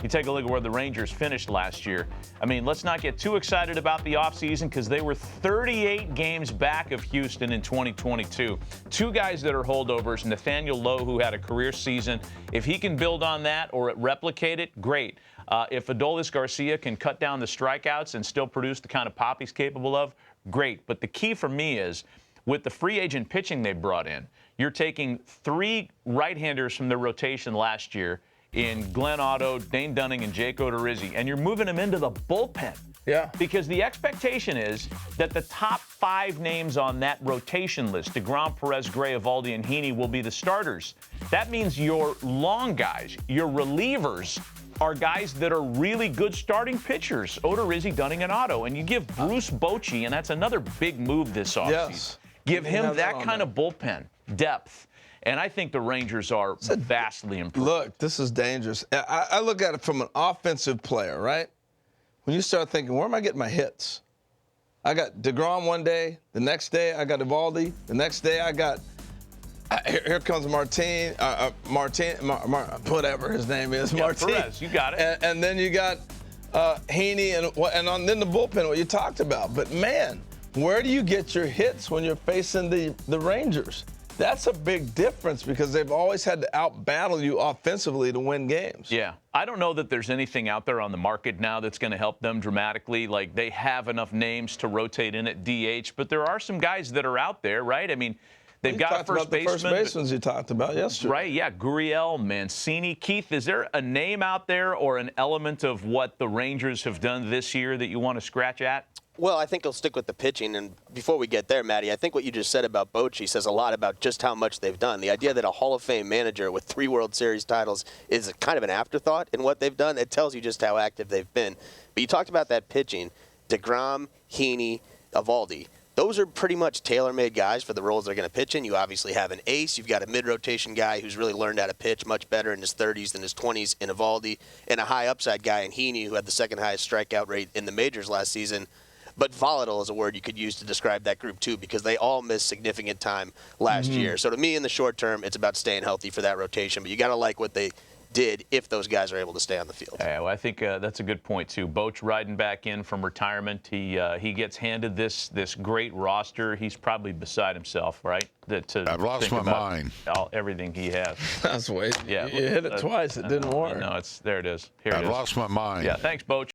You take a look at where the Rangers finished last year. I mean, let's not get too excited about the offseason because they were 38 games back of Houston in 2022. Two guys that are holdovers, Nathaniel Lowe, who had a career season. If he can build on that or replicate it, great. If Adolis Garcia can cut down the strikeouts and still produce the kind of pop he's capable of, great. But the key for me is, with the free agent pitching they brought in, you're taking three right-handers from their rotation last year in Glenn Otto, Dane Dunning, and Jake Odorizzi, and you're moving them into the bullpen. Yeah. Because the expectation is that the top five names on that rotation list, DeGrom, Perez, Gray, Eovaldi, and Heaney, will be the starters. That means your long guys, your relievers, are guys that are really good starting pitchers, Odorizzi, Dunning, and Otto. And you give Bruce Bochy, and that's another big move this offseason. Yes. Give him have that that on kind there. of bullpen depth. And I think the Rangers are vastly improved. Look, this is dangerous. I look at it from an offensive player, right? When you start thinking, where am I getting my hits? I got DeGrom one day. The next day, I got Eovaldi. The next day, I got here comes Martin, whatever his name is, Yeah, Martin. Perez, you got it. And then you got Heaney then the bullpen, what you talked about. But man, where do you get your hits when you're facing the Rangers? That's a big difference because they've always had to out-battle you offensively to win games. Yeah. I don't know that there's anything out there on the market now that's going to help them dramatically. Like, they have enough names to rotate in at DH, but there are some guys that are out there, right? I mean, they've got a first baseman. The first baseman you talked about yesterday. Right, yeah. Gurriel, Mancini. Keith, is there a name out there or an element of what the Rangers have done this year that you want to scratch at? Well, I think he'll stick with the pitching. And before we get there, Matty, I think what you just said about Bochy says a lot about just how much they've done. The idea that a Hall of Fame manager with 3 World Series titles is kind of an afterthought in what they've done. It tells you just how active they've been. But you talked about that pitching. DeGrom, Heaney, Eovaldi. Those are pretty much tailor-made guys for the roles they're going to pitch in. You obviously have an ace. You've got a mid-rotation guy who's really learned how to pitch much better in his 30s than his 20s in Eovaldi, and a high-upside guy in Heaney who had the second highest strikeout rate in the majors last season. But volatile is a word you could use to describe that group, too, because they all missed significant time last year. So to me, in the short term, it's about staying healthy for that rotation. But you got to like what they did if those guys are able to stay on the field. Yeah, well, I think that's a good point, too. Boch riding back in from retirement. He gets handed this great roster. He's probably beside himself, right? I've lost my mind. Everything he has. That's way. Yeah, You hit it twice. It didn't work. No, there it is. Here it is. I've lost my mind. Yeah, thanks, Boch.